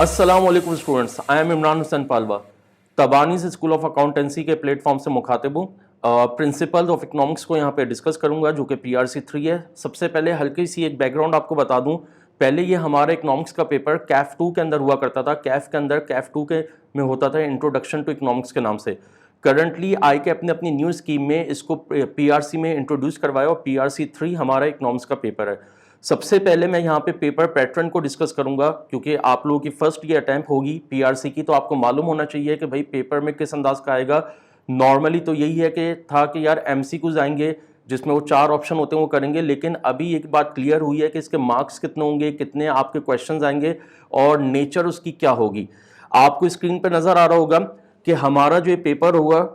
अस्सलामुअलैकुम students, I am Imran Hussain Palwa. Tabanis school of accountancy के platform से मुखातिब हूँ। प्रिंसिपल ऑफ इकोनॉमिक्स को यहाँ पे डिस्कस करूँगा जो कि PRC 3 है। सबसे पहले हल्की सी एक बैकग्राउंड आपको बता दूँ। पहले ये हमारा इकोनॉमिक्स का पेपर कैफ 2 के अंदर हुआ करता था। कैफ के अंदर कैफ 2 के में होता था इंट्रोडक्शन टू इकोनॉमिक्स के नाम से। करंटली आई के अपनी न्यू स्कीम में इसको PRC में इंट्रोड्यूस करवाया और PRC 3 हमारा इकोनॉमिक्स का पेपर है। सबसे पहले मैं यहाँ पे पेपर पैटर्न को डिस्कस करूंगा क्योंकि आप लोगों की फर्स्ट ये अटैम्प्ट होगी PRC की, तो आपको मालूम होना चाहिए कि भाई पेपर में किस अंदाज का आएगा। नॉर्मली तो यही है कि था कि यार MCQs आएंगे जिसमें वो 4 ऑप्शन होते हैं वो करेंगे, लेकिन अभी एक बात क्लियर हुई है कि इसके मार्क्स कितने होंगे, कितने आपके क्वेश्चंस आएंगे और नेचर उसकी क्या होगी। आपको स्क्रीन पर नजर आ रहा होगा कि हमारा जो ये पेपर होगा,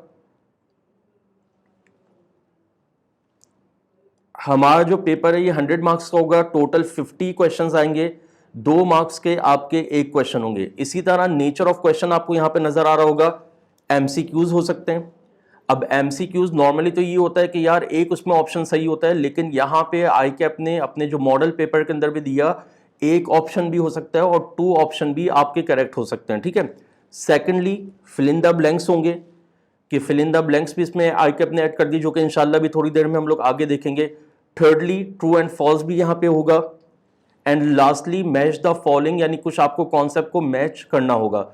हमारा जो पेपर है ये 100 मार्क्स का होगा। टोटल 50 क्वेश्चंस आएंगे, 2 मार्क्स के आपके एक क्वेश्चन होंगे। इसी तरह नेचर ऑफ क्वेश्चन आपको यहां पे नजर आ रहा होगा। MCQs हो सकते हैं। अब MCQs नॉर्मली तो ये होता है कि यार एक उसमें ऑप्शन सही होता है, लेकिन यहाँ पे ICAP ने अपने जो मॉडल पेपर के अंदर भी दिया, एक ऑप्शन भी हो सकता है और 2 ऑप्शन भी आपके करेक्ट हो सकते हैं। ठीक है। Secondly fill in the blanks होंगे कि फिल इन द ब्लैंक्स भी इसमें ICAP ने ऐड कर दी, जो कि इंशाल्लाह भी थोड़ी देर में हम लोग आगे देखेंगे। थर्डली ट्रू एंड फॉल्स भी यहाँ पे होगा। And lastly match the following, यानी कुछ आपको कॉन्सेप्ट को मैच करना होगा।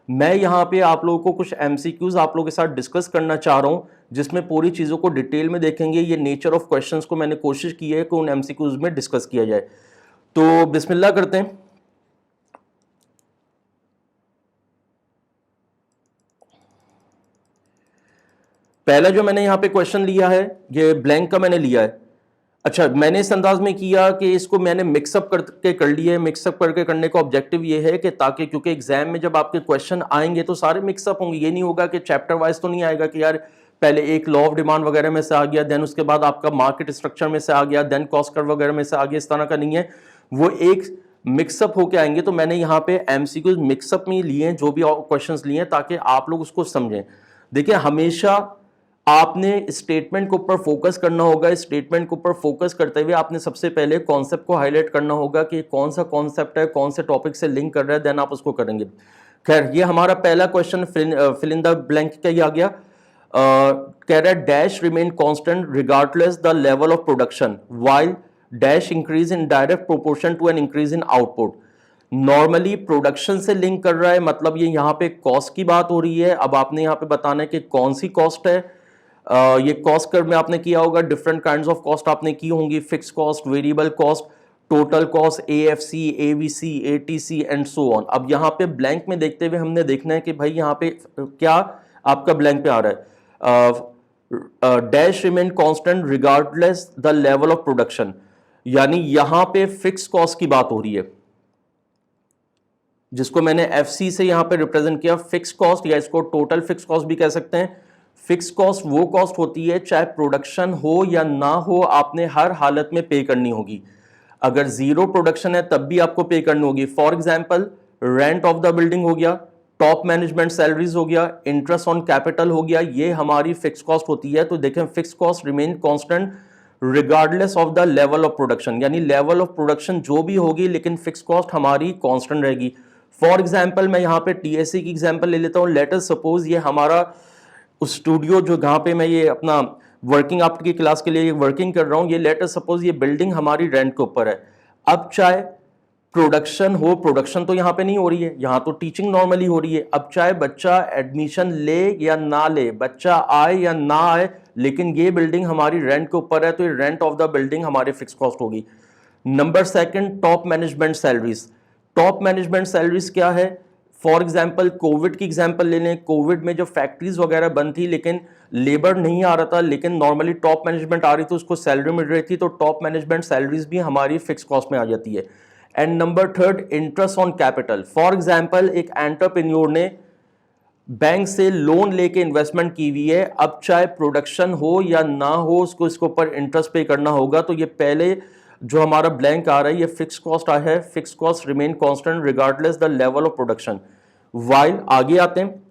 मैं यहाँ पे आप लोगों को कुछ MCQs आप लोगों के साथ डिस्कस करना चाह रहा हूँ जिसमें पूरी चीज़ों को डिटेल में देखेंगे। ये नेचर ऑफ क्वेश्चंस को मैंने कोशिश की है कि उन MCQs में डिस्कस किया जाए। तो बिस्मिल्लाह करते हैं। पहला जो मैंने यहाँ पे क्वेश्चन लिया है ये ब्लैंक का मैंने लिया है। अच्छा, मैंने इस अंदाज में किया कि इसको मैंने मिक्सअप करके कर लिया है। मिक्सअप करके करने का ऑब्जेक्टिव ये है कि ताकि, क्योंकि एग्जाम में जब आपके क्वेश्चन आएंगे तो सारे मिक्सअप होंगे। ये नहीं होगा कि चैप्टर वाइज तो नहीं आएगा कि यार पहले एक लॉ ऑफ डिमांड वगैरह में से आ गया, देन उसके बाद आपका मार्केट स्ट्रक्चर में से आ गया, देन कॉस्ट कर्व वगैरह में से आ गया। इस तरह का नहीं है, वो एक मिक्सअप होके आएंगे। तो मैंने यहाँ पे MCQs मिक्सअप में लिए हैं, जो भी क्वेश्चन लिए हैं, ताकि आप लोग उसको समझें। देखिए, हमेशा आपने स्टेटमेंट के ऊपर फोकस करना होगा। स्टेटमेंट के ऊपर फोकस करते हुए आपने सबसे पहले कॉन्सेप्ट को हाईलाइट करना होगा कि कौन सा कॉन्सेप्ट है, कौन से टॉपिक से लिंक कर रहा है, देन आप उसको करेंगे। खैर, ये हमारा पहला question fill in the blank का ही आ गया। कह रहा है dash remain constant regardless the level of production while dash increase in direct proportion to an increase in output. Normally production से लिंक कर रहा है, मतलब ये यहाँ पे कॉस्ट की बात हो रही है। अब आपने यहाँ पे बताना है कि कौन सी कॉस्ट है। ये कॉस्ट कर्व में आपने किया होगा, डिफरेंट काइंड्स ऑफ कॉस्ट आपने की होंगी, fix cost, variable cost, total cost, AFC, AVC, ATC and so on. अब यहाँ पे ब्लैंक में देखते हुए हमने देखना है कि भाई यहाँ पे क्या आपका ब्लैंक पे आ रहा है। Dash remain constant regardless the level of production, यानी यहाँ पे फिक्स कॉस्ट की बात हो रही है, जिसको मैंने FC से यहाँ पे रिप्रेजेंट किया, फिक्स कॉस्ट, या इसको टोटल फिक्स कॉस्ट भी कह सकते हैं। फिक्स कॉस्ट वो कॉस्ट होती है चाहे प्रोडक्शन हो या ना हो, आपने हर हालत में पे करनी होगी। अगर जीरो प्रोडक्शन है तब भी आपको पे करनी होगी। For example, rent of the building हो गया, टॉप मैनेजमेंट सैलरीज हो गया, इंटरेस्ट ऑन कैपिटल हो गया, ये हमारी फिक्स कॉस्ट होती है। तो देखें, fix cost remain constant regardless of the level of production, यानी लेवल ऑफ प्रोडक्शन जो भी होगी लेकिन फिक्स कॉस्ट हमारी कांस्टेंट रहेगी। फॉर एग्जांपल, मैं यहाँ पे TSC की एग्जांपल ले लेता हूँ। लेट अस सपोज ये हमारा उस स्टूडियो जो जहाँ पे मैं ये अपना वर्किंग आफ्टर की क्लास के लिए वर्किंग कर रहा हूँ, ये लेट अस सपोज ये बिल्डिंग हमारी रेंट के ऊपर है। अब चाहे प्रोडक्शन हो, प्रोडक्शन तो यहाँ पे नहीं हो रही है, यहाँ तो टीचिंग नॉर्मली हो रही है। अब चाहे बच्चा एडमिशन ले या ना ले, बच्चा आए या ना आए, लेकिन ये बिल्डिंग हमारी रेंट के ऊपर है, तो ये रेंट ऑफ द बिल्डिंग हमारी फिक्स कॉस्ट होगी। Number second, top management salaries. Top management salaries क्या है? फॉर एग्जाम्पल, कोविड की एग्जाम्पल ले लें। कोविड में जो फैक्ट्रीज वगैरह बंद थी लेकिन लेबर नहीं आ रहा था, लेकिन नॉर्मली टॉप मैनेजमेंट आ रही थी, उसको सैलरी मिल रही थी, तो टॉप मैनेजमेंट सैलरीज भी हमारी फिक्स कॉस्ट में आ जाती है। And number third, interest on capital. For example, एक एंटरप्रेन्योर ने बैंक से लोन लेके इन्वेस्टमेंट की हुई है, अब चाहे प्रोडक्शन हो या ना हो, उसको इसके ऊपर इंटरेस्ट पे करना होगा। तो ये पहले जो हमारा ब्लैंक आ रहा है ये फिक्स कॉस्ट आ है। Fix cost remain constant regardless the level of production. While आगे आते हैं,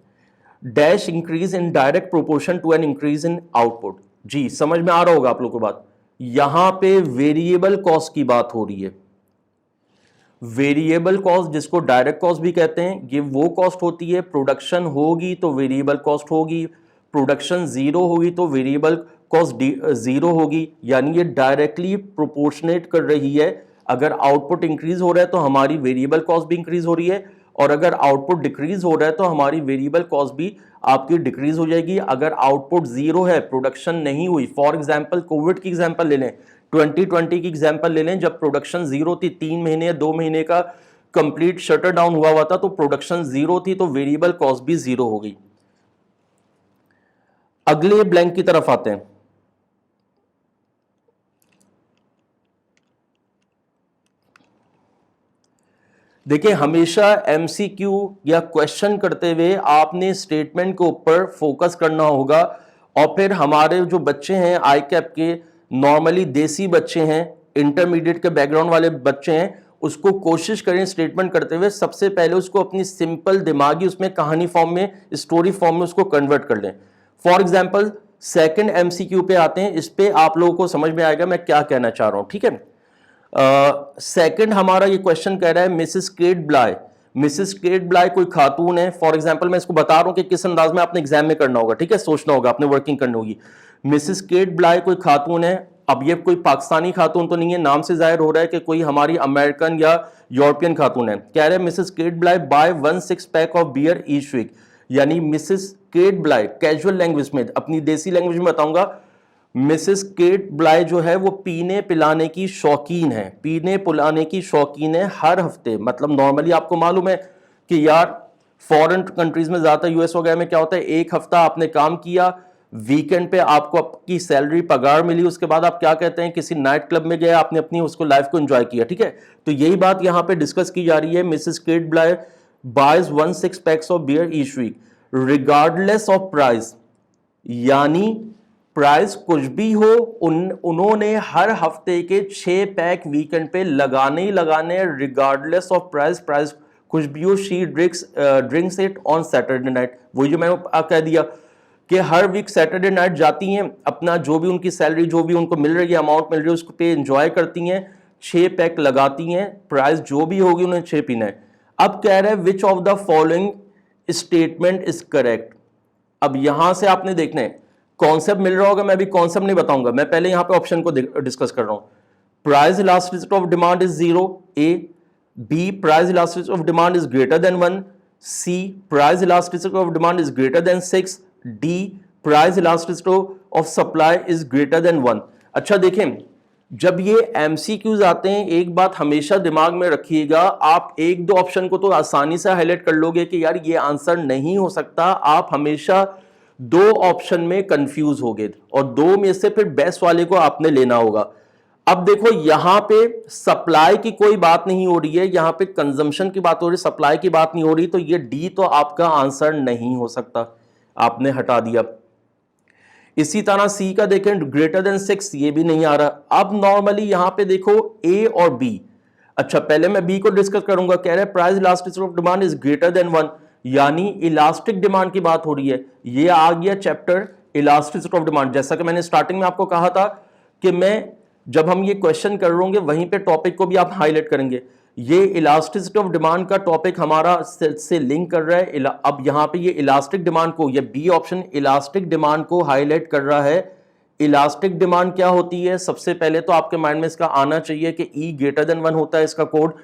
dash increase in direct proportion to an increase in output. जी, समझ में आ रहा होगा आप लोगों को बात। यहां पे वेरिएबल कॉस्ट की बात हो रही है। वेरिएबल कॉस्ट जिसको डायरेक्ट कॉस्ट भी कहते हैं, ये वो कॉस्ट होती है, प्रोडक्शन होगी तो वेरिएबल कॉस्ट होगी, प्रोडक्शन जीरो होगी तो वेरिएबल कॉस्ट जीरो होगी, यानी ये डायरेक्टली प्रोपोर्शनेट कर रही है। अगर आउटपुट इंक्रीज हो रहा है तो हमारी वेरिएबल कॉस्ट भी इंक्रीज हो रही है, और अगर आउटपुट डिक्रीज हो रहा है तो हमारी वेरिएबल कॉस्ट भी आपकी डिक्रीज हो जाएगी। अगर आउटपुट जीरो है, प्रोडक्शन नहीं हुई, फॉर एग्जांपल कोविड की एग्जांपल ले लें, 2020 की एग्जांपल ले लें, जब प्रोडक्शन जीरो थी, 3 महीने या 2 महीने का कंप्लीट शटर डाउन हुआ था, तो प्रोडक्शन जीरो थी तो वेरिएबल कॉस्ट भी जीरो हो गई। अगले ब्लैंक की तरफ आते हैं। देखिए, हमेशा एमसीक्यू या क्वेश्चन करते हुए आपने स्टेटमेंट के ऊपर फोकस करना होगा, और फिर हमारे जो बच्चे हैं आई कैप के, नॉर्मली देसी बच्चे हैं, इंटरमीडिएट के बैकग्राउंड वाले बच्चे हैं, उसको कोशिश करें स्टेटमेंट करते हुए सबसे पहले उसको अपनी सिंपल दिमागी उसमें कहानी फॉर्म में, स्टोरी फॉर्म में उसको कन्वर्ट कर लें। फॉर एग्जाम्पल सेकेंड एमसीक्यू पे आते हैं, इस पे आप लोगों को समझ में आएगा मैं क्या कहना चाह रहा हूं, ठीक है। सेकंड हमारा ये क्वेश्चन कह रहा है मिसेस केट ब्लाय, मिसेस केट ब्लाय कोई खातून है। फॉर एग्जांपल मैं इसको बता रहा हूं कि किस अंदाज में आपने एग्जाम में करना होगा, ठीक है, सोचना होगा, आपने वर्किंग करनी होगी। मिसेस केट ब्लाय कोई खातून है। अब ये कोई पाकिस्तानी खातून तो नहीं है, नाम से जाहिर हो रहा है कि कोई हमारी अमेरिकन या यूरोपियन खातून है। कह रहे हैं Mrs Kate Bly buy 1 6 pack of beer each week, यानी Mrs Kate Bly, casual language में, अपनी देसी लैंग्वेज में बताऊंगा, मिसेस केट ब्लाय जो है वो पीने पिलाने की शौकीन है, पीने पिलाने की शौकीन है हर हफ्ते। मतलब नॉर्मली आपको मालूम है कि यार फॉरेन कंट्रीज में, ज्यादातर यूएस वगैरह में क्या होता है, एक हफ्ता आपने काम किया, वीकेंड पे आपको आपकी सैलरी पगार मिली, उसके बाद आप क्या कहते हैं, किसी नाइट क्लब में गए, आपने अपनी उसको लाइफ को एंजॉय किया, ठीक है। तो यही बात यहां पे डिस्कस की जा रही है। Mrs Kate Bly buys 1 6 packs of beer each week regardless of price, यानी प्राइस कुछ भी हो, उन्होंने हर हफ्ते के 6 पैक वीकेंड पे लगाने ही लगाने, रिगार्डलेस ऑफ प्राइस, प्राइस कुछ भी हो। She drinks it on Saturday night, वही जो मैंने कह दिया कि हर वीक सैटरडे नाइट जाती हैं, अपना जो भी उनकी सैलरी, जो भी उनको मिल रही है, अमाउंट मिल रही है, उसको पे एंजॉय करती हैं, 6 पैक लगाती हैं, प्राइस जो भी होगी उन्हें 6 पीना है। अब कह रहे हैं which of the following statement is correct. अब यहां से आपने देखना है, कॉन्सेप्ट मिल रहा होगा, मैं भी कॉन्सेप्ट नहीं बताऊंगा, मैं पहले यहां पे ऑप्शन को डिस्कस कर रहा हूं। Price elasticity of demand is 0, A. B, price elasticity of demand is greater than 1, C, price elasticity of demand is greater than 6, D, price elasticity of supply is greater than 1। अच्छा देखें, जब ये MCQs आते हैं, एक बात हमेशा दिमाग में रखिएगा, आप एक दो ऑप्शन को तो आसानी से हाईलाइट कर लोगे कि यार ये आंसर नहीं हो सकता, आप हमेशा 2 ऑप्शन में कंफ्यूज होगे, और 2 में से फिर बेस्ट वाले को आपने लेना होगा। अब देखो यहां पे सप्लाई की कोई बात नहीं हो रही है, यहां पे कंजम्पशन की बात हो रही है, सप्लाई की बात नहीं हो रही, तो ये डी तो आपका आंसर नहीं हो सकता, आपने हटा दिया। इसी तरह सी का देखें, ग्रेटर देन 6, ये भी नहीं आ रहा। अब नॉर्मली यहां पे देखो ए और बी। अच्छा पहले मैं बी को डिस्कस करूंगा। कह रहे हैं price elasticity of demand is greater than 1, यानी इलास्टिक डिमांड की बात हो रही है। ये आ गया चैप्टर इलास्टिसिटी ऑफ डिमांड। जैसा कि मैंने स्टार्टिंग में आपको कहा था कि मैं जब हम ये क्वेश्चन कर रहे होंगे वहीं पे टॉपिक को भी आप हाईलाइट करेंगे। ये इलास्टिसिटी ऑफ डिमांड का टॉपिक हमारा से लिंक कर रहा है। अब यहां पे ये इलास्टिक डिमांड को, ये बी ऑप्शन इलास्टिक डिमांड को हाईलाइट कर रहा है। इलास्टिक डिमांड क्या होती है, सबसे पहले तो आपके माइंड में इसका आना चाहिए कि ई ग्रेटर देन 1 होता है इसका कोड।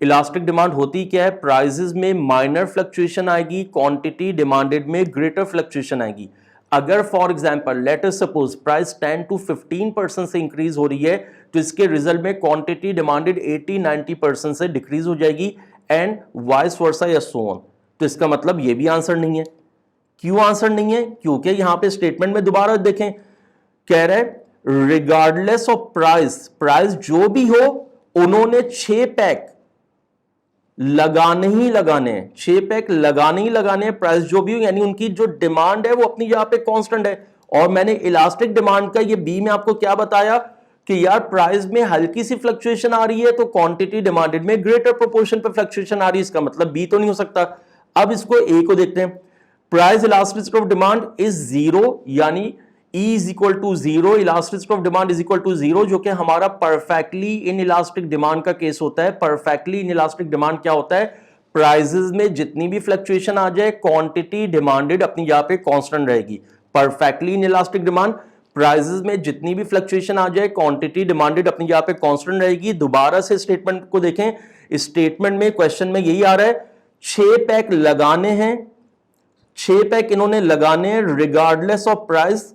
इलास्टिक डिमांड होती क्या है, प्राइसेस में माइनर फ्लक्चुएशन आएगी, क्वांटिटी डिमांडेड में ग्रेटर फ्लक्चुएशन आएगी। अगर for example let us suppose price 10 to 15% से इंक्रीज हो रही है, तो इसके रिजल्ट में क्वांटिटी डिमांडेड 80-90% से डिक्रीज हो जाएगी, एंड वाइस वर्सा या सो ऑन। तो इसका मतलब ये भी आंसर नहीं है। क्यों आंसर नहीं है, क्योंकि यहां पे स्टेटमेंट में दोबारा देखें, कह रहे हैं रिगार्डलेस ऑफ प्राइस, प्राइस जो भी हो उन्होंने 6 पैक लगाने ही लगाने हैं, 6 पैक लगाने ही लगाने हैं, प्राइस जो भी हो, यानी उनकी जो डिमांड है वो अपनी जगह पे कांस्टेंट है। और मैंने इलास्टिक डिमांड का ये बी में आपको क्या बताया कि यार प्राइस में हल्की सी फ्लक्चुएशन आ रही है तो क्वांटिटी डिमांडेड में ग्रेटर प्रोपोर्शन पे फ्लक्चुएशन आ रही है, इसका मतलब बी तो नहीं हो सकता। अब इसको ए को देखते हैं, price elasticity of demand is 0, यानी E is equal to zero, elasticity of demand is equal to zero, जो कि हमारा परफेक्टली इन इलास्टिक डिमांड का केस होता है। परफेक्टली इन इलास्टिक डिमांड क्या होता है, प्राइजेस में जितनी भी फ्लक्चुएशन आ जाए, क्वांटिटी डिमांडेड अपनी जगह पे कांस्टेंट रहेगी। Perfectly inelastic demand, prices में जितनी भी फ्लक्चुएशन आ जाए, क्वांटिटी डिमांडेड अपनी जगह पे कांस्टेंट रहेगी। दोबारा से स्टेटमेंट को देखें, स्टेटमेंट में क्वेश्चन में यही आ रहा है, 6 पैक लगाने हैं, 6 पैक इन्होंने लगाने हैं रिगार्डलेस ऑफ प्राइस,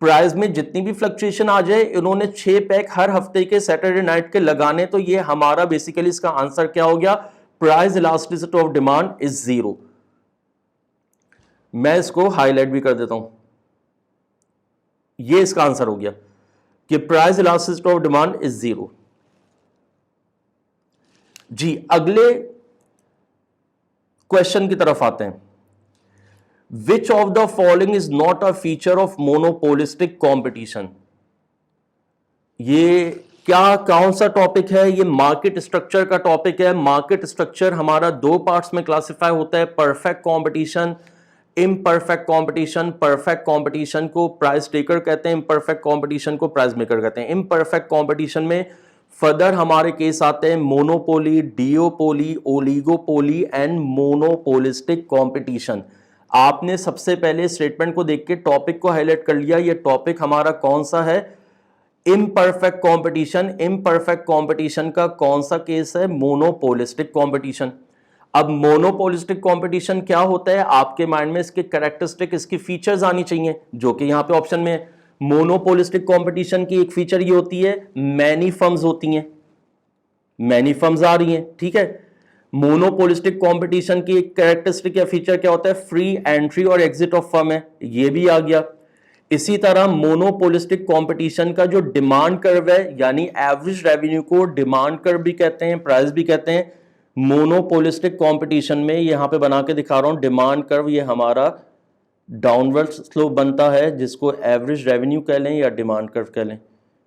प्राइस में जितनी भी फ्लक्चुएशन आ जाए, इन्होंने 6 पैक हर हफ्ते के सैटरडे नाइट के लगाने। तो ये हमारा बेसिकली इसका आंसर क्या हो गया, price elasticity of demand is zero. मैं इसको हाईलाइट भी कर देता हूं, ये इसका आंसर हो गया कि price elasticity of demand is zero. जी अगले क्वेश्चन की तरफ आते हैं। Which of the following is not a feature of monopolistic competition? ये क्या कौन सा टॉपिक है, ये मार्केट स्ट्रक्चर का टॉपिक है। मार्केट स्ट्रक्चर हमारा दो पार्ट्स में क्लासिफाई होता है, perfect competition, imperfect competition. Perfect competition को प्राइस टेकर कहते हैं, इम्परफेक्ट कंपटीशन को प्राइस मेकर कहते हैं। इम्परफेक्ट कंपटीशन में फर्दर हमारे केस आते हैं monopoly, डिओपोली, oligopoly and monopolistic competition. आपने सबसे पहले स्टेटमेंट को देख के टॉपिक को हाईलाइट कर लिया, ये टॉपिक हमारा कौन सा है, इम्परफेक्ट कंपटीशन। इम्परफेक्ट कंपटीशन का कौन सा केस है, मोनोपोलिस्टिक कंपटीशन। अब मोनोपोलिस्टिक कंपटीशन क्या होता है, आपके माइंड में इसके कैरेक्टरिस्टिक, इसकी फीचर्स आनी चाहिए, जो कि यहां पे ऑप्शन में है। मोनोपोलिस्टिक कंपटीशन की एक फीचर ये होती है, मैनी फर्म्स होती हैं, मैनी फर्म्स आ रही हैं, ठीक है। मोनोपोलिस्टिक कंपटीशन की एक कैरेक्टरिस्टिक या फीचर क्या होता है, फ्री एंट्री और एग्जिट ऑफ फर्म है, ये भी आ गया। इसी तरह मोनोपोलिस्टिक कंपटीशन का जो डिमांड कर्व है, यानी एवरेज रेवेन्यू को डिमांड कर्व भी कहते हैं, प्राइस भी कहते हैं। मोनोपोलिस्टिक कंपटीशन में यहां पे बना के दिखा रहा हूं, डिमांड कर्व ये हमारा डाउनवर्ड स्लोप बनता है, जिसको एवरेज रेवेन्यू कह लें या डिमांड कर्व कह लें,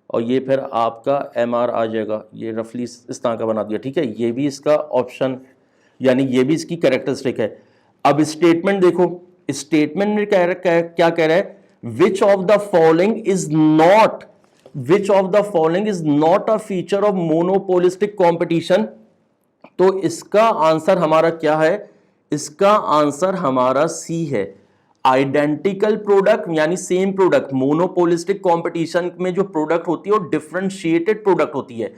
और ये फिर आपका MR आ जाएगा, ये रफली इस तरह का बना दिया, ठीक है। ये भी इसका ऑप्शन, यानी ये भी इसकी कैरेक्टरिस्टिक है। अब स्टेटमेंट देखो, स्टेटमेंट में क्या कह रहा है, which of the following is not, which of the following is not a feature of monopolistic competition. तो इसका आंसर हमारा क्या है, इसका आंसर हमारा सी है, आइडेंटिकल प्रोडक्ट, यानी सेम प्रोडक्ट। मोनोपोलिस्टिक कंपटीशन में जो प्रोडक्ट होती है वो डिफरेंशिएटेड प्रोडक्ट होती है,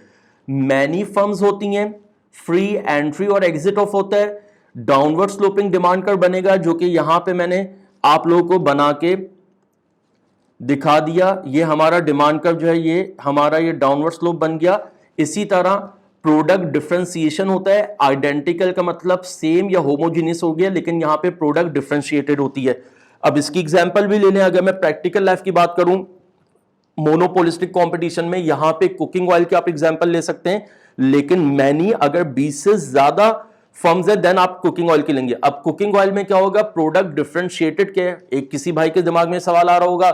मैनी फर्म्स होती हैं, फ्री एंट्री और एग्जिट ऑफ होता है, डाउनवर्ड स्लोपिंग डिमांड कर्व बनेगा, जो कि यहां पे मैंने आप लोगों को बना के दिखा दिया। ये हमारा डिमांड कर्व जो है, ये हमारा ये डाउनवर्ड स्लोप बन गया। इसी तरह प्रोडक्ट डिफरेंशिएशन होता है, आइडेंटिकल का मतलब सेम या होमोजीनियस हो गया, लेकिन यहां पे प्रोडक्ट डिफरेंशिएटेड होती है। अब इसकी एग्जांपल भी ले लें, अगर मैं प्रैक्टिकल लाइफ की बात करूं, मोनोपोलिस्टिक कंपटीशन में यहां पे कुकिंग ऑयल के आप एग्जांपल ले सकते हैं, लेकिन मैनी अगर 20 से ज्यादा फर्म्स है देन आप कुकिंग ऑयल की लेंगे। अब कुकिंग ऑयल में क्या होगा, प्रोडक्ट डिफरेंशिएटेड क्या है। एक किसी भाई के दिमाग में सवाल आ रहा होगा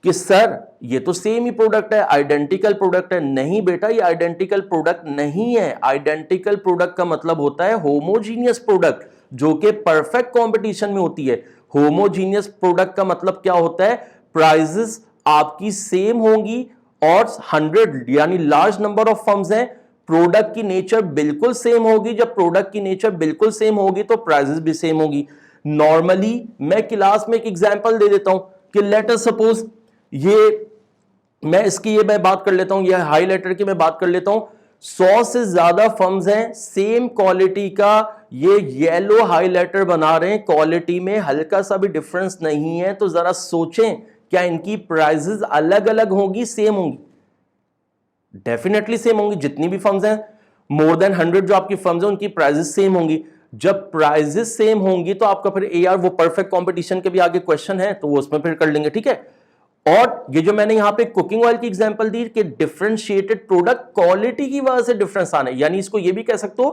कि सर ये तो सेम ही प्रोडक्ट है, आइडेंटिकल प्रोडक्ट है। नहीं बेटा, ये आइडेंटिकल प्रोडक्ट नहीं है। आइडेंटिकल प्रोडक्ट का मतलब होता है होमोजीनियस प्रोडक्ट, जो कि परफेक्ट कंपटीशन में होती है। होमोजीनियस प्रोडक्ट का मतलब क्या होता है, प्राइसेस आपकी सेम होंगी और 100 यानी लार्ज नंबर ऑफ फर्म्स हैं, प्रोडक्ट की नेचर बिल्कुल सेम होगी। जब प्रोडक्ट की नेचर बिल्कुल सेम होगी तो प्राइसेस भी सेम होगी। नॉर्मली मैं क्लास में एक एग्जांपल दे देता हूं कि लेट अस सपोज, ये मैं बात कर लेता हूं, ये हाईलाइटर की मैं बात कर लेता हूं। 100 से ज्यादा फर्म्स हैं, सेम क्वालिटी का ये येलो हाईलाइटर बना रहे हैं, क्वालिटी में हल्का सा भी डिफरेंस नहीं है। तो जरा सोचें, क्या इनकी प्राइसेस अलग अलग होंगी, सेम होंगी? डेफिनेटली सेम होंगी। जितनी भी फर्म्स हैं, मोर देन 100 जो आपकी फर्म्स हैं, उनकी प्राइसेस सेम होंगी। जब प्राइसेस सेम होंगी तो आपका फिर AR, वो परफेक्ट कंपटीशन के भी आगे क्वेश्चन है तो वो उसमें फिर कर लेंगे, ठीक है। और ये जो मैंने यहां पे कुकिंग ऑयल की एग्जांपल दी कि डिफरेंशिएटेड प्रोडक्ट क्वालिटी की वजह से डिफरेंस आना है, यानी इसको ये भी कह सकते हो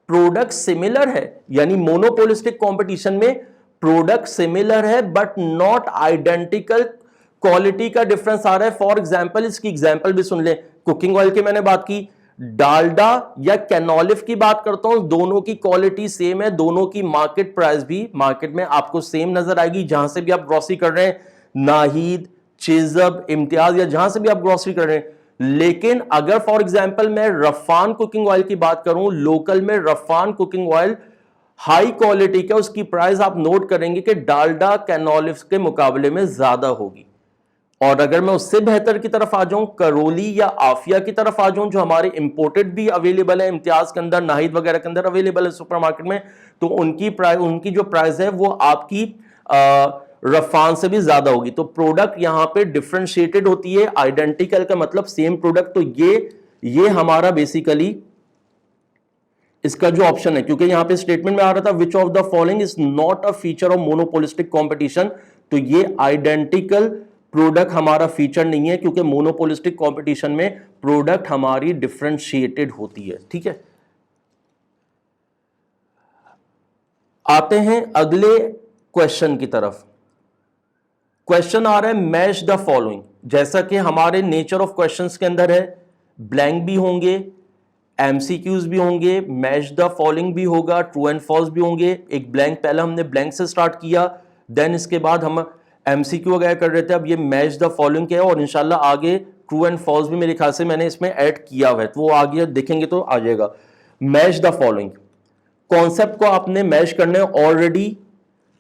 प्रोडक्ट सिमिलर है। यानी मोनोपोलिस्टिक कंपटीशन में प्रोडक्ट सिमिलर है बट नॉट आइडेंटिकल, क्वालिटी का डिफरेंस आ रहा है। फॉर एग्जांपल, इसकी एग्जांपल भी सुन ले। कुकिंग ऑयल की मैंने बात की, डालडा या कैनोलिव की बात करता हूं, दोनों की क्वालिटी सेम है, दोनों की मार्केट प्राइस भी मार्केट में आपको सेम नजर आएगी। जहां से भी आप ग्रोसरी कर रहे हैं, नाहिद, चिज़ब, इम्तियाज या जहां से भी आप ग्रोसरी कर रहे हैं। लेकिन अगर फॉर एग्जांपल मैं रफान कुकिंग ऑयल की बात करूं, लोकल में रफान कुकिंग ऑयल हाई क्वालिटी का, उसकी प्राइस आप नोट करेंगे कि डालडा कैनोलिव्स के मुकाबले में ज्यादा होगी। और अगर मैं उससे बेहतर की तरफ आ जाऊं, करोली या आफिया की तरफ आ जाऊं, जो हमारे इंपोर्टेड भी अवेलेबल है, इम्तियाज के अंदर, नाहिद वगैरह के अंदर अवेलेबल है सुपरमार्केट में, तो उनकी जो प्राइस है वो आपकी रफान से भी ज्यादा होगी। तो प्रोडक्ट यहां पे डिफरेंशिएटेड होती है, आइडेंटिकल का मतलब सेम प्रोडक्ट। तो ये हमारा बेसिकली इसका जो ऑप्शन है, क्योंकि यहां पे स्टेटमेंट में आ रहा था which of the following is not a feature of monopolistic competition, तो ये आइडेंटिकल प्रोडक्ट हमारा फीचर नहीं है, क्योंकि मोनोपोलिस्टिक कंपटीशन में प्रोडक्ट हमारी डिफरेंशिएटेड होती है। ठीक है, आते हैं अगले क्वेश्चन की तरफ। क्वेश्चन आ रहा है मैच द फॉलोइंग। जैसा कि हमारे नेचर ऑफ क्वेश्चंस के अंदर है, ब्लैंक भी होंगे, एमसीक्यूज भी होंगे, मैच द फॉलोइंग भी होगा, ट्रू एंड फॉल्स भी होंगे। एक ब्लैंक, पहले हमने ब्लैंक से स्टार्ट किया, देन इसके बाद हम एमसीक्यू वगैरह कर रहे थे। अब ये मैच द फॉलोइंग क्या है, और इंशाल्लाह आगे ट्रू एंड फॉल्स भी मेरे ख्याल से मैंने इसमें ऐड किया हुआ है, तो वो आगे देखेंगे तो आ जाएगा। मैच द फॉलोइंग कॉन्सेप्ट को आपने मैच करना है। ऑलरेडी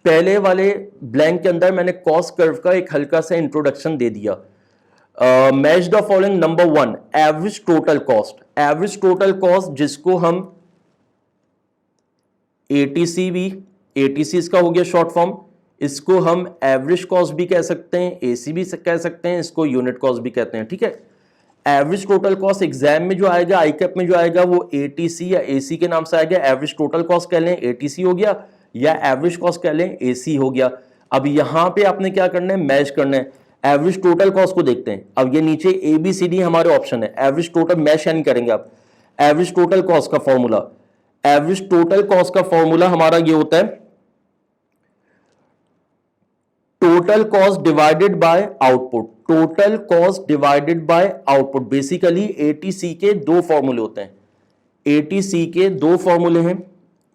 पहले वाले ब्लैंक के अंदर मैंने कॉस्ट कर्व का एक हल्का सा इंट्रोडक्शन दे दिया। Match the following. Number 1, average total cost. Average total cost जिसको हम एटीसी भी, एटीसी इसका हो गया शॉर्ट फॉर्म, इसको हम एवरेज कॉस्ट भी कह सकते हैं, एसी भी कह सकते हैं, इसको यूनिट कॉस्ट भी कहते हैं। ठीक है, एवरेज टोटल कॉस्ट एग्जाम में जो आएगा, आईकैप में जो आएगा, वो एटीसी या एसी के नाम से आएगा। एवरेज टोटल कॉस्ट कह लें एटीसी हो गया, या एवरेज कॉस्ट कह लें एसी हो गया। अब यहां पे आपने क्या करना है, मैच करना है। एवरेज टोटल कॉस्ट को देखते हैं। अब ये नीचे ए बी सी डी हमारे ऑप्शन है, एवरेज टोटल मैच नहीं करेंगे आप। एवरेज टोटल कॉस्ट का फॉर्मूला, एवरेज टोटल कॉस्ट का फॉर्मूला हमारा ये होता है total cost divided by output. Total cost divided by output. Basically ATC के दो फॉर्मूले होते हैं। एटीसी के दो फॉर्मूले हैं।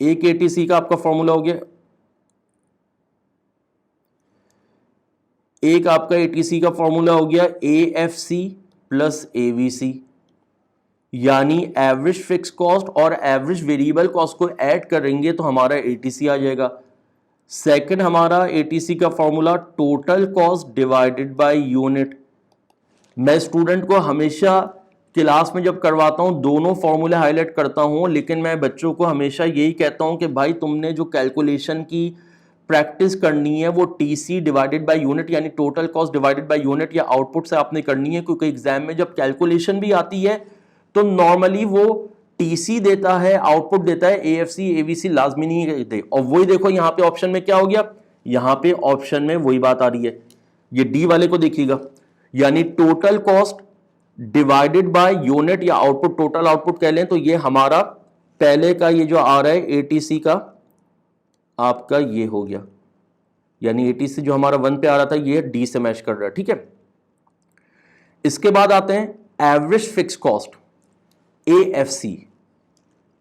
एक एटीसी का आपका फॉर्मूला हो गया, एक आपका एटीसी का फॉर्मूला हो गया एएफसी प्लस एवीसी, यानी एवरेज फिक्स कॉस्ट और एवरेज वेरिएबल कॉस्ट को ऐड करेंगे तो हमारा एटीसी आ जाएगा। सेकंड हमारा एटीसी का formula total cost divided by unit. मैं स्टूडेंट को हमेशा क्लास में जब करवाता हूं दोनों फॉर्मूले हाईलाइट करता हूं, लेकिन मैं बच्चों को हमेशा यही कहता हूं कि भाई तुमने जो कैलकुलेशन की प्रैक्टिस करनी है वो टीसी डिवाइडेड बाय यूनिट यानी total cost divided by unit या आउटपुट से आपने करनी है, क्योंकि एग्जाम में जब कैलकुलेशन भी आती है तो नॉर्मली वो टीसी देता है, आउटपुट देता है, एएफसी एवीसी लाजमी नहीं दे। और वही देखो यहां पे ऑप्शन में क्या हो गया, यहां पे ऑप्शन में वही बात आ रही है। ये डी वाले को देखिएगा, यानी total cost divided by unit या आउटपुट, टोटल आउटपुट कह लें, तो ये हमारा पहले का ये जो आ रहा है एटीसी का आपका ये हो गया, यानी एटीसी जो हमारा 1 पे आ रहा था ये डी से मैच कर रहा है। ठीक है, इसके बाद आते हैं average fix cost AFC.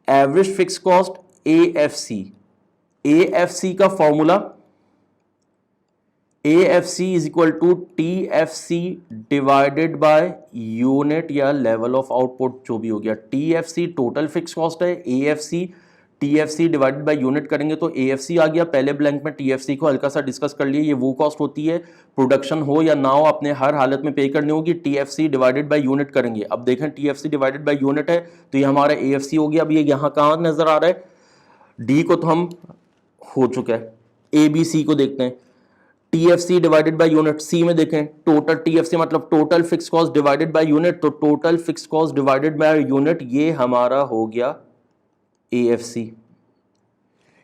Average fix cost AFC. AFC का formula AFC is equal to TFC divided by unit या लेवल ऑफ आउटपुट, जो भी हो गया। TFC टोटल फिक्स कॉस्ट है, AFC TFC divided by unit करेंगे तो AFC आ गया। पहले ब्लैंक में TFC को हल्का सा डिस्कस कर लिए, ये वो कॉस्ट होती है प्रोडक्शन हो या ना हो अपने हर हालत में पे करनी होगी। TFC डिवाइडेड बाय यूनिट करेंगे। अब देखें TFC डिवाइडेड बाय यूनिट है तो ये हमारा AFC हो गया। अब ये यहाँ कहाँ नजर आ रहा है, डी को तो हम हो चुका है, ABC को देखते हैं। TFC डिवाइडेड बाय यूनिट, सी में देखें टोटल TFC मतलब total fix cost divided by unit, तो total fix cost divided by unit ये हमारा हो गया AFC।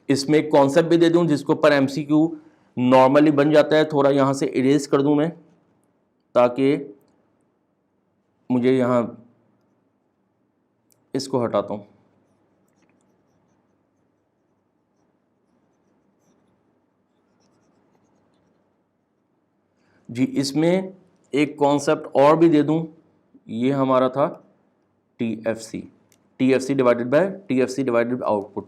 इसमें एक कॉन्सेप्ट भी दे दूं जिसको पर MCQ नॉर्मली बन जाता है, थोड़ा यहां से इरेज कर दूं मैं ताकि मुझे यहां इसको हटाता हूं। जी, इसमें एक कॉन्सेप्ट और भी दे दूं, ये हमारा था TFC divided bye TFC divided by output.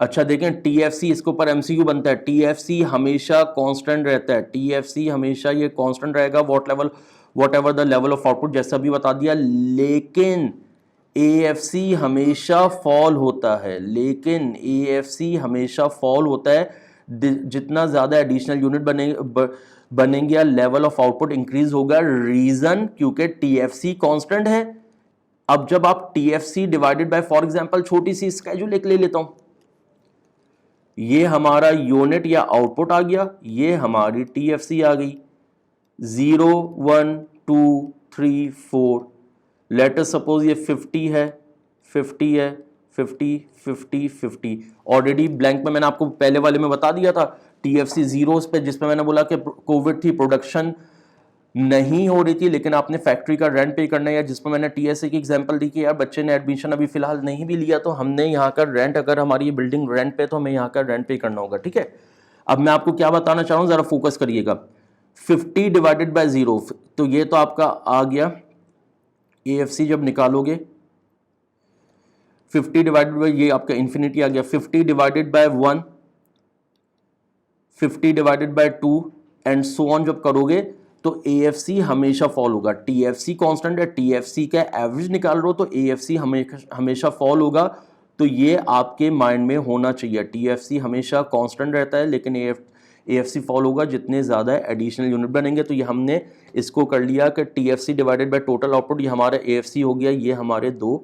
अच्छा देखें, टीएफसी इसके ऊपर एमसीक्यू बनता है, टीएफसी हमेशा कांस्टेंट रहता है, टीएफसी हमेशा ये कांस्टेंट रहेगा what ever the level of output, जैसा भी बता दिया। लेकिन एएफसी हमेशा फॉल होता है, लेकिन एएफसी हमेशा फॉल होता है जितना ज्यादा एडिशनल यूनिट बनेंगे या लेवल ऑफ आउटपुट इंक्रीज होगा। रीजन क्योंकि टीएफसी कांस्टेंट है। अब जब आप TFC divided by, for example छोटी सी स्केड्यूल एक ले लेता हूं, ये हमारा यूनिट या आउटपुट आ गया, ये हमारी टीएफसी आ गई 0 1 2 3 4। लेट अस सपोज ये 50 है, 50 है, 50 50 50। ऑलरेडी ब्लैंक में मैंने आपको पहले वाले में बता दिया था टीएफसी जीरोस पे, जिसमें मैंने बोला कि कोविड थी, प्रोडक्शन नहीं हो रही थी, लेकिन आपने फैक्ट्री का रेंट पे करना है, या जिसमें मैंने टीएसए की एग्जांपल दी कि यार बच्चे ने एडमिशन अभी फिलहाल नहीं भी लिया तो हमने यहाँ का रेंट, अगर हमारी ये बिल्डिंग रेंट पे तो हमें यहाँ का रेंट पे करना होगा। ठीक है, अब मैं आपको क्या बताना चाह रहा हूँ, जरा फोकस करिएगा। 50 डिवाइडेड बाय 0, तो ये तो आपका आ गया एएफसी। जब निकालोगे 50 डिवाइडेड बाय, ये आपका इंफिनिटी आ गया। 50 divided by 1, 50 divided by 2 and so on जब करोगे तो एएफसी हमेशा फॉल होगा। टीएफसी कांस्टेंट है, टीएफसी का एवरेज निकाल रहे हो तो एएफसी हमेशा फॉल होगा। तो ये आपके माइंड में होना चाहिए, टीएफसी हमेशा कांस्टेंट रहता है लेकिन एएफसी फॉल होगा जितने ज़्यादा एडिशनल यूनिट बनेंगे। तो ये हमने इसको कर लिया कि TFC divided by total output, ये हमारा एएफसी हो गया, ये हमारे 2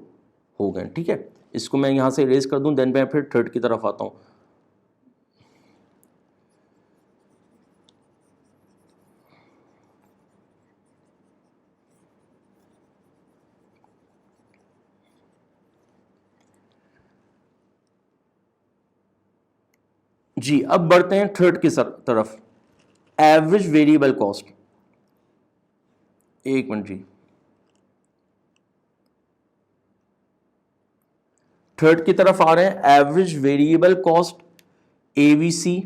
हो गए। ठीक है, इसको मैं यहाँ से इरेज कर दूँ, देन मैं फिर थर्ड की तरफ आता हूँ। जी, अब बढ़ते हैं थर्ड की तरफ, एवरेज वेरिएबल कॉस्ट। एक मिनट जी, थर्ड की तरफ आ रहे हैं, एवरेज वेरिएबल कॉस्ट एवीसी।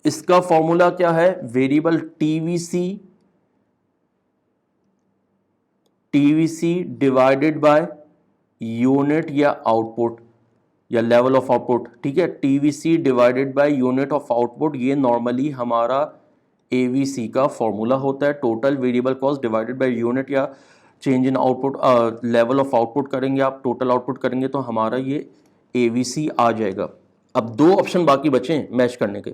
इसका फॉर्मूला क्या है, variable TVC, TVC divided by unit या आउटपुट या लेवल ऑफ आउटपुट। ठीक है, TVC divided by unit of output, ये नॉर्मली हमारा एवीसी का फॉर्मूला होता है। Total variable cost divided by unit या change in output, level of output करेंगे आप, टोटल आउटपुट करेंगे तो हमारा ये एवीसी आ जाएगा। अब 2 ऑप्शन बाकी बचे मैच करने के।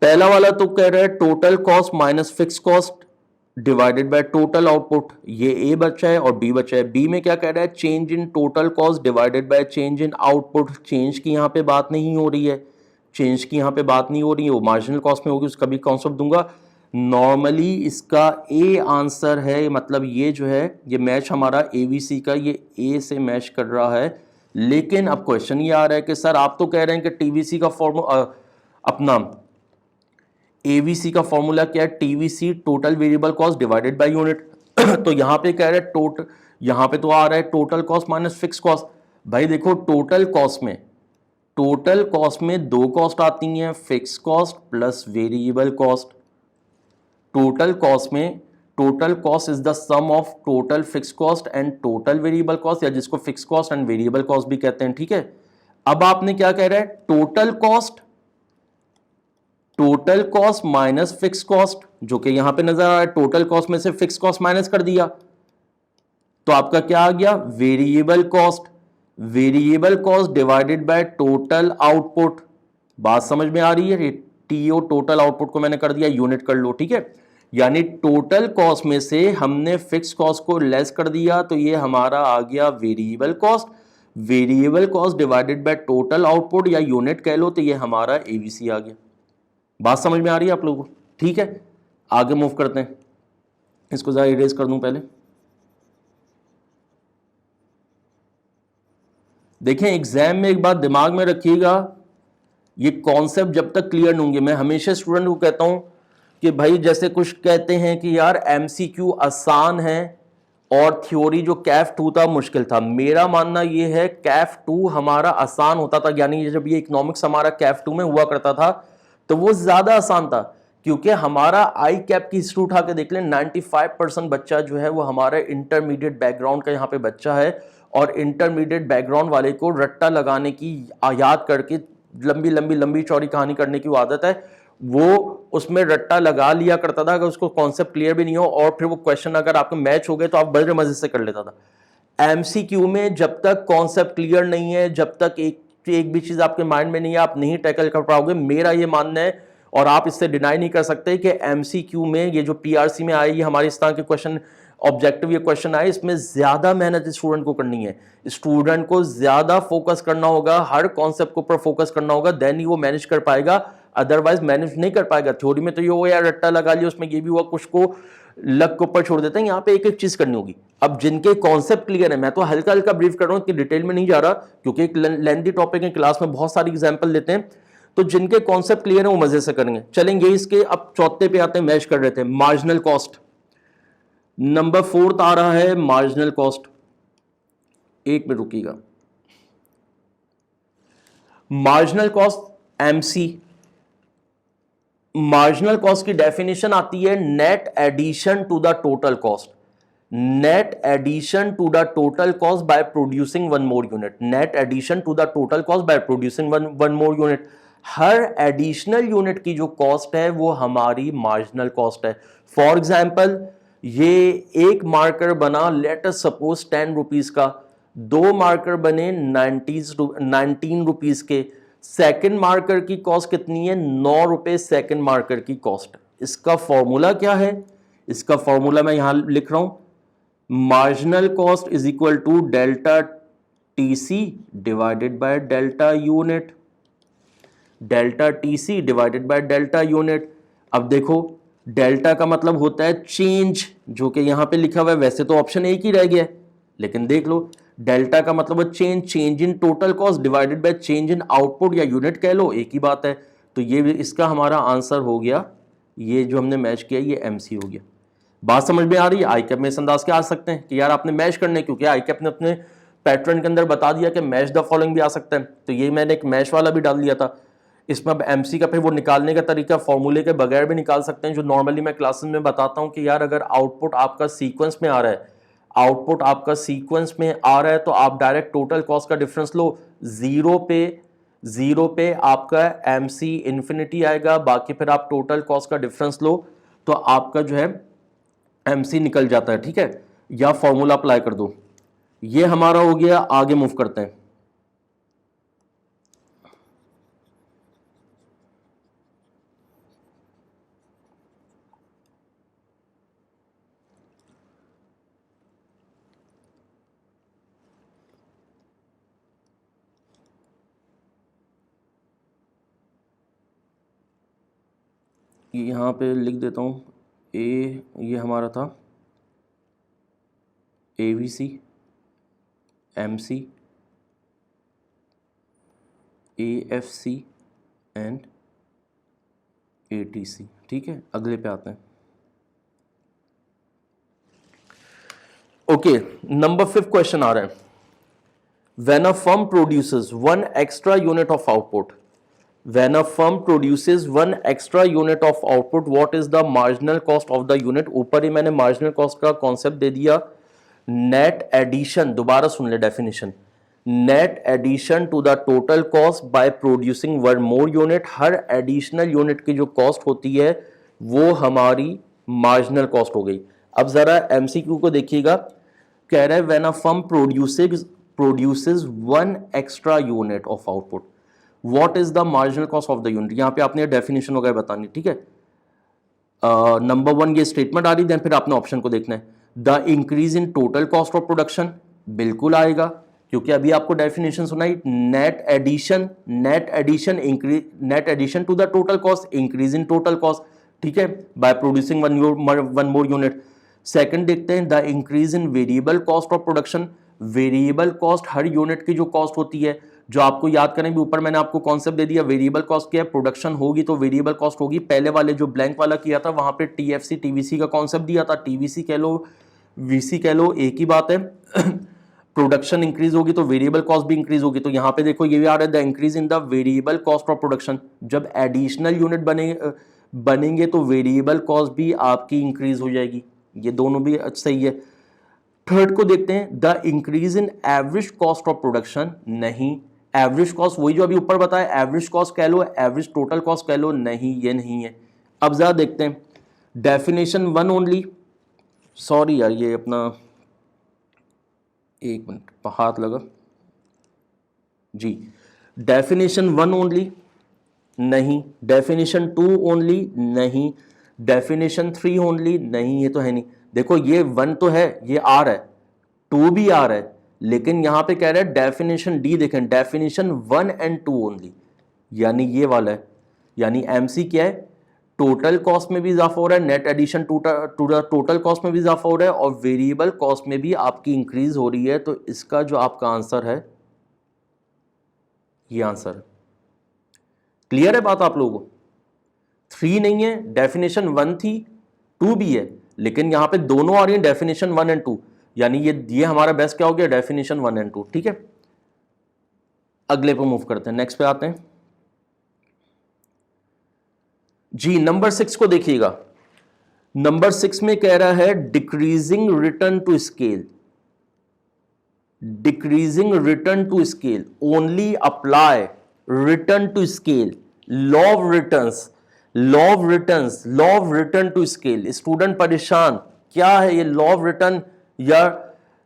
पहला वाला तो कह रहा है total cost minus fix cost divided by total output, ये ए बचा है और बी बचा है। बी में क्या कह रहा है, change in total cost divided by change in output. Change की यहाँ पे बात नहीं हो रही है, चेंज की यहाँ पे बात नहीं हो रही है, वो मार्जिनल कॉस्ट में होगी, उसका भी कॉन्सेप्ट दूंगा। नॉर्मली इसका ए आंसर है, मतलब ये जो है ये मैच हमारा एवीसी का ये ए से मैच कर रहा है। लेकिन अब क्वेश्चन ये आ रहा है कि सर आप तो कह रहे हैं कि टीवीसी का फॉर्मूला, अपना एवीसी का फॉर्मूला क्या है, TVC total variable cost divided by unit. तो यहां पे कह रहे हैं टोटल, यहां पे तो आ रहा है total cost minus fix cost. भाई देखो टोटल कॉस्ट में 2 कॉस्ट आती हैं, fix cost plus variable cost. Total cost is the sum of total fix cost and total variable cost, या जिसको fix cost and variable cost भी कहते हैं। ठीक है, अब आपने क्या कह रहा है, total cost minus fix cost, जो कि यहां पे नजर आ रहा है, टोटल कॉस्ट में से फिक्स कॉस्ट माइनस कर दिया तो आपका क्या आ गया, variable cost divided by total output. बात समझ में आ रही है, टीओ टोटल आउटपुट को मैंने कर दिया यूनिट कर लो। ठीक है, यानी टोटल कॉस्ट में से हमने फिक्स कॉस्ट को लेस कर दिया तो ये हमारा आ गया variable cost divided by total output या यूनिट कह लो, तो ये हमारा एवीसी आ गया। बात समझ में आ रही है आप लोगों को? ठीक है, आगे मूव करते हैं। इसको जरा इरेज कर दूं पहले। देखें, एग्जाम में एक बात दिमाग में रखिएगा, ये कॉन्सेप्ट जब तक क्लियर नहीं होंगे, मैं हमेशा स्टूडेंट को कहता हूं कि भाई जैसे कुछ कहते हैं कि यार एमसीक्यू आसान है और थ्योरी जो कैफ 2 था मुश्किल था। मेरा मानना ये है कैफ 2 हमारा आसान होता था, यानी जब ये इकोनॉमिक्स हमारा कैफ 2 में हुआ करता था तो वो ज्यादा आसान था। क्योंकि हमारा आई कैप की हिस्ट्री उठा के देख लें, 95% बच्चा जो है वो हमारा इंटरमीडिएट बैकग्राउंड का यहाँ पे बच्चा है, और इंटरमीडिएट बैकग्राउंड वाले को रट्टा लगाने की, याद करके लंबी लंबी लंबी चौड़ी कहानी करने की आदत है, वो उसमें रट्टा लगा लिया करता था, अगर उसको कॉन्सेप्ट क्लियर भी नहीं हो और फिर वो क्वेश्चन अगर आपके मैच हो गए तो आप बड़े मजे से कर लेता था। एमसीक्यू में जब तक कॉन्सेप्ट क्लियर नहीं है, जब तक एक भी चीज आपके माइंड में नहीं है, आप नहीं टैकल कर पाओगे। मेरा ये मानना है और आप इससे डिनाई नहीं कर सकते कि एमसीक्यू में ये जो पीआरसी में आए, ये हमारे इस तरह के क्वेश्चन, ऑब्जेक्टिव ये क्वेश्चन आए, इसमें ज्यादा मेहनत स्टूडेंट को करनी है। स्टूडेंट को ज्यादा फोकस करना होगा, हर कॉन्सेप्ट के ऊपर फोकस करना होगा, देन ही वो मैनेज कर पाएगा, अदरवाइज मैनेज नहीं कर पाएगा। थ्योरी में तो ये हो यार रट्टा लगा लिया, उसमें ये भी हुआ, कुछ को लक के ऊपर छोड़ देते हैं। यहाँ पे एक एक चीज करनी होगी। अब जिनके कॉन्सेप्ट क्लियर है, मैं तो हल्का हल्का ब्रीफ कर रहा हूं, इतनी डिटेल में नहीं जा रहा क्योंकि एक लेंथी टॉपिक है, क्लास में बहुत सारी एग्जांपल लेते हैं, तो जिनके कॉन्सेप्ट क्लियर है वो मजे से करेंगे। चलेंगे इसके अब चौथे पे आते हैं, मैच कर रहे थे मार्जिनल कॉस्ट। नंबर 4 आ रहा है मार्जिनल कॉस्ट। एक मिनट रुकिएगा। Marginal cost MC, marginal cost की डेफिनेशन आती है net addition to the total cost, net addition to the total cost by producing one more unit, net addition to the total cost by producing one more unit. हर additional unit की जो cost है वो हमारी marginal cost है। For example, ये एक marker बना लेट अस सपोज 10 रुपीज का, दो मार्कर बने 19 रुपीज के, सेकंड मार्कर की कॉस्ट कितनी है, 9 रुपए सेकंड मार्कर की कॉस्ट। इसका फॉर्मूला क्या है, इसका फॉर्मूला मैं यहां लिख रहा हूं, marginal cost is equal to delta TC divided by delta unit, delta TC divided by delta unit. अब देखो डेल्टा का मतलब होता है चेंज, जो कि यहां पे लिखा हुआ है, वैसे तो ऑप्शन एक ही रह गया है, लेकिन देख लो डेल्टा का मतलब है change, change in total cost divided by change in output या यूनिट कह लो, एक ही बात है। तो ये इसका हमारा आंसर हो गया, ये जो हमने मैच किया ये एमसी हो गया। बात समझ में आ रही है? आई कैप में इस अंदाज के आ सकते हैं कि यार आपने मैच करने, क्योंकि आई कैप ने अपने पैटर्न के अंदर बता दिया कि मैच द फॉलोइंग भी आ सकता है, तो ये मैंने एक मैच वाला भी डाल दिया था। इसमें अब एमसी का फिर वो निकालने का तरीका फॉर्मूले के बगैर भी निकाल सकते हैं, जो नॉर्मली मैं क्लासेस में बताता हूं कि यार अगर आउटपुट आपका सीक्वेंस में आ रहा है, आउटपुट आपका सीक्वेंस में आ रहा है तो आप डायरेक्ट टोटल कॉस्ट का डिफरेंस लो, जीरो पे आपका एमसी इंफिनिटी आएगा, बाकी फिर आप टोटल कॉस्ट का डिफरेंस लो तो आपका जो है एमसी निकल जाता है, ठीक है, या फॉर्मूला अप्लाई कर दो। ये हमारा हो गया, आगे मूव करते हैं। यहाँ पे लिख देता हूँ ए, ये हमारा था AVC, MC, AFC and ATC, ठीक है। अगले पे आते हैं। ओके, नंबर 5 क्वेश्चन आ रहा है, when a firm produces 1 extra unit of output, when a firm produces 1 extra unit of output, what is the marginal cost of the unit। ऊपर ही मैंने marginal cost का concept दे दिया, net addition, दोबारा सुन ले definition, net addition to the total cost by producing 1 more unit। Her additional unit की जो cost होती है वो हमारी marginal cost हो गई। अब जरा MCQ को देखिएगा, कह रहा है when a firm produces 1 extra unit of output, What is the marginal cost of the unit। यहाँ पे आपने डेफिनेशन वगैरह बतानी, ठीक है। नंबर 1 ये स्टेटमेंट आ रही, देन फिर आपने ऑप्शन को देखना है। The increase in total cost of production, बिल्कुल आएगा क्योंकि अभी आपको डेफिनेशन सुनाई, net addition increase, net addition to the total cost, increase in total cost, ठीक है, by producing one more unit. Second देखते हैं, the increase in variable cost of production, variable cost हर यूनिट की जो कॉस्ट होती है, जो आपको याद करें भी, ऊपर मैंने आपको कॉन्सेप्ट दे दिया, वेरिएबल कॉस्ट क्या है, प्रोडक्शन होगी तो वेरिएबल कॉस्ट होगी। पहले वाले जो ब्लैंक वाला किया था वहां पे टीएफसी टीवीसी का कॉन्सेप्ट दिया था, टीवीसी कह लो वीसी कह लो, एक ही बात है। प्रोडक्शन इंक्रीज होगी तो वेरिएबल कॉस्ट भी इंक्रीज होगी, तो यहाँ पे देखो ये भी आ रहा है, the increase in the variable cost of production. जब एडिशनल यूनिट बनेंगे तो वेरिएबल कॉस्ट भी आपकी इंक्रीज हो जाएगी, ये दोनों भी सही है। थर्ड को देखते हैं, the increase in average cost of production, नहीं, एवरेज कॉस्ट वही जो अभी ऊपर बताया, एवरेज कॉस्ट कह लो, एवरेज टोटल कॉस्ट कह लो, नहीं ये नहीं है। अब जरा देखते हैं डेफिनेशन वन ओनली, सॉरी यार ये अपना एक मिनट हाथ लगा जी, डेफिनेशन वन ओनली नहीं, डेफिनेशन टू ओनली नहीं, डेफिनेशन थ्री ओनली नहीं, ये तो है नहीं। देखो ये वन तो है, ये आ रहा है, टू भी आ रहा है, लेकिन यहां पे कह रहा है डेफिनेशन डी, देखें definition one and two only, यानी ये वाला है। यानी एमसी क्या है, टोटल कॉस्ट में भी इजाफा हो रहा है, नेट एडिशन टोटल कॉस्ट में भी इजाफा हो रहा है, और वेरिएबल कॉस्ट में भी आपकी इंक्रीज हो रही है। तो इसका जो आपका आंसर है, ये आंसर है। क्लियर है बात आप लोगों को? थ्री नहीं है, डेफिनेशन वन थी, टू भी है, लेकिन यहां पे दोनों आ रही है डेफिनेशन वन एंड टू, यानी ये हमारा बेस्ट क्या हो गया, डेफिनेशन वन एंड टू। ठीक है, अगले पे मूव करते हैं, नेक्स्ट पे आते हैं जी। नंबर 6 को देखिएगा, नंबर 6 में कह रहा है decreasing return to scale, decreasing return to scale only apply return to scale, law of returns, law of returns, law of return to scale. Student परेशान, क्या है ये लॉ ऑफ रिटर्न या